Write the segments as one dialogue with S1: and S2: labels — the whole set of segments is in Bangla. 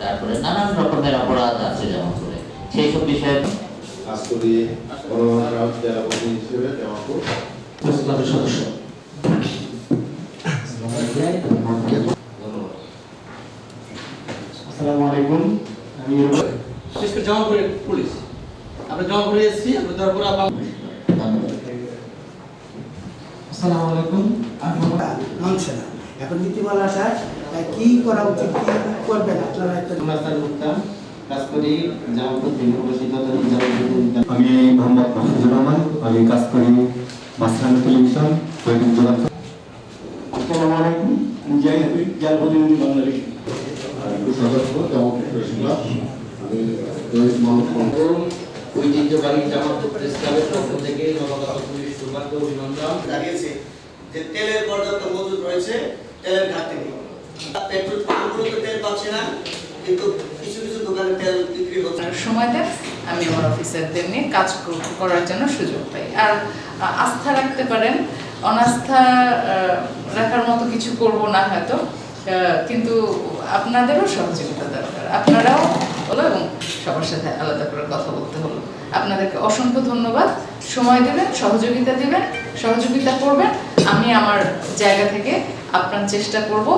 S1: তারপরে নানান রকমের অপরাধ আছে জামালপুরে, সেই সব বিষয়ে
S2: কাজ করি জেলা প্রতিনিধি হিসেবে জামালপুর সদস্য।
S3: আসসালামু আলাইকুম, আমি জামালপুরের পুলিশ। আমরা জামালপুরে এসেছি, আমরা তারপর আসসালামু আলাইকুম।
S4: মানছে না, এখন নীতিমালা আসায় কি করা উচিত, কি করবেন আপনারা?
S3: কাজ করি জামালপুর থেকে
S5: আমি মোহাম্মদ মাহফুজুর রহমান, আমি কাজ করি মাছরাঙা টেলিভিশন দৈনিক যোগাযোগ।
S3: আসসালামু আলাইকুম, আমি জেলা প্রতিনিধি বাংলাদেশ
S2: সদস্য জামালপুর প্রেস ক্লাব। আমি দৈনিক মানববন্ধন
S1: ঐতিহ্যবাহী জামালপুর প্রেস ক্লাবের পক্ষ থেকে নবাগত পুলিশ সুপারকে অভিনন্দন
S6: দাঁড়িয়েছে যে তেলের পর্যাপ্ত মজুদ রয়েছে, তেলের ঘাটতি নেই। পেট্রোল পাম্পগুলোতে তেল পাচ্ছে না, কিন্তু কিছু কিছু দোকানে তেল বিক্রি হচ্ছে।
S7: সময় দেন, আমি আমার অফিসারদের নিয়ে কাজ করার জন্য সুযোগ পাই। আর আস্থা রাখতে পারেন, অনাস্থা রাখার মতো কিছু করব না হয়তো, কিন্তু আপনাদেরও সহযোগিতা দরকার। আপনারাও হলো এবং সবার সাথে আলাদা করে কথা বলতে হলো। আপনাদেরকে অসংখ্য ধন্যবাদ। সময় দেবেন, সহযোগিতা দিবেন, সহযোগিতা করবেন। আমি আমার জায়গা থেকে আপ্রাণ চেষ্টা করব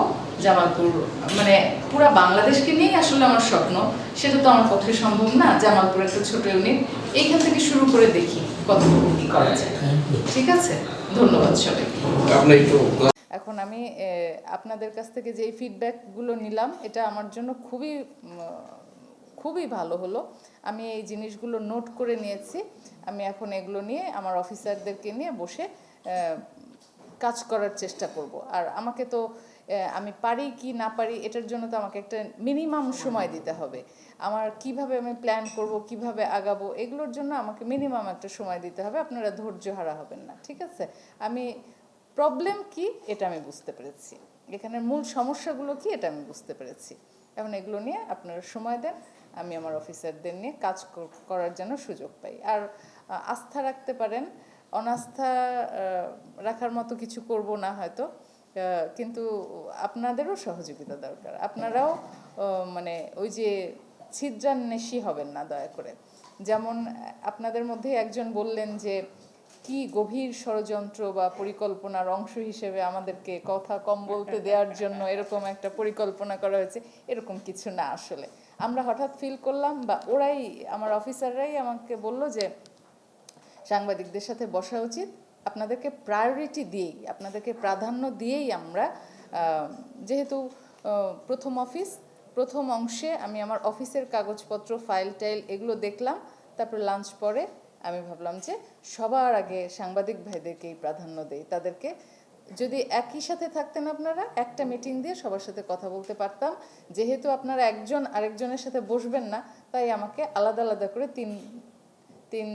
S7: জামালপুর মানে পুরা বাংলাদেশকে নিয়েই আসলে আমার স্বপ্ন। সেটা তো আমার পক্ষে সম্ভব না। জামালপুর একটা ছোট ইউনিট, এইখান থেকে শুরু করে দেখি কতটুকু কি করা যায়। ঠিক আছে, ধন্যবাদ সবাইকে। এখন আমি আপনাদের কাছ থেকে যে ফিডব্যাকগুলো নিলাম, এটা আমার জন্য খুবই ভালো হলো। আমি এই জিনিসগুলো নোট করে নিয়েছি। আমি এখন এগুলো নিয়ে আমার অফিসারদেরকে নিয়ে বসে কাজ করার চেষ্টা করব। আর আমাকে তো আমি পারি কি না পারি এটার জন্য তো আমাকে একটা মিনিমাম সময় দিতে হবে। আমার কিভাবে আমি প্ল্যান করব, কিভাবে আগাবো, এগুলোর জন্য আমাকে মিনিমাম একটা সময় দিতে হবে। আপনারা ধৈর্য হারা হবেন না, ঠিক আছে? আমি প্রবলেম কি এটা আমি বুঝতে পেরেছি, এখানের মূল সমস্যাগুলো কি এটা আমি বুঝতে পেরেছি। এখন এগুলো নিয়ে আপনারা সময় দেন, আমি আমার অফিসারদের নিয়ে কাজ করার জন্য সুযোগ পাই। আর আস্থা রাখতে পারেন, অনাস্থা রাখার মতো কিছু করব না হয়তো, কিন্তু আপনাদেরও সহযোগিতা দরকার। আপনারাও মানে ওই যে ছিদ্রান্বেষী হবেন না দয়া করে। যেমন আপনাদের মধ্যে একজন বললেন যে কি গভীর ষড়যন্ত্র বা পরিকল্পনার অংশ হিসেবে আমাদেরকে কথা কম বলতে দেওয়ার জন্য এরকম একটা পরিকল্পনা করা হয়েছে। এরকম কিছু না। আসলে আমরা হঠাৎ ফিল করলাম, বা ওরাই আমার অফিসাররাই আমাকে বলল যে সাংবাদিকদের সাথে বসা উচিত, আপনাদেরকে প্রায়োরিটি দিয়েই, আপনাদেরকে প্রাধান্য দিয়েই আমরা, যেহেতু প্রথম অফিস, প্রথম অংশে আমি আমার অফিসের কাগজপত্র, ফাইল টাইল এগুলো দেখলাম। তারপর লাঞ্চ পরে আমি ভাবলাম যে সবার আগে সাংবাদিক ভাইদেরকেই প্রাধান্য দেই। তাদেরকে যদি একই সাথে থাকতেন, আপনারা একটা মিটিং দিয়ে সবার সাথে কথা বলতে পারতাম। যেহেতু আপনারা একজন আরেকজনের সাথে বসবেন না, তাই আমাকে আলাদা আলাদা করে তিন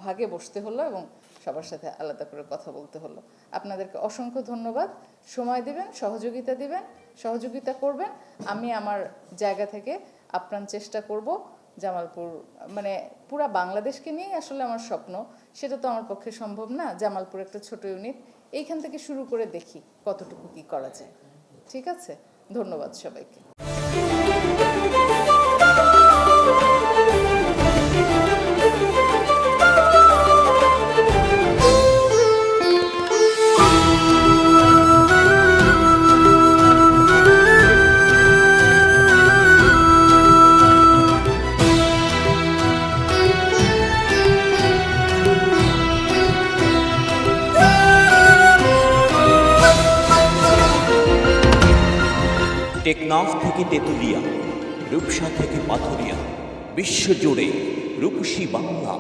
S7: ভাগে বসতে হলো এবং সবার সাথে আলাদা করে কথা বলতে হলো। আপনাদেরকে অসংখ্য ধন্যবাদ। সময় দিবেন, সহযোগিতা দিবেন, সহযোগিতা করবেন। আমি আমার জায়গা থেকে আপ্রাণ চেষ্টা করব জামালপুর মানে পুরা বাংলাদেশকে নিয়েই আসলে আমার স্বপ্ন। সেটা তো আমার পক্ষে সম্ভব না। জামালপুর একটা ছোট ইউনিট, এইখান থেকে শুরু করে দেখি কতটুকু কি করা যায়। ঠিক আছে, ধন্যবাদ সবাইকে।
S8: টেকনাফ থেকে তেঁতুলিয়া, রূপসা থেকে পাথুরিয়া, বিশ্বজুড়ে রূপসী বাংলা।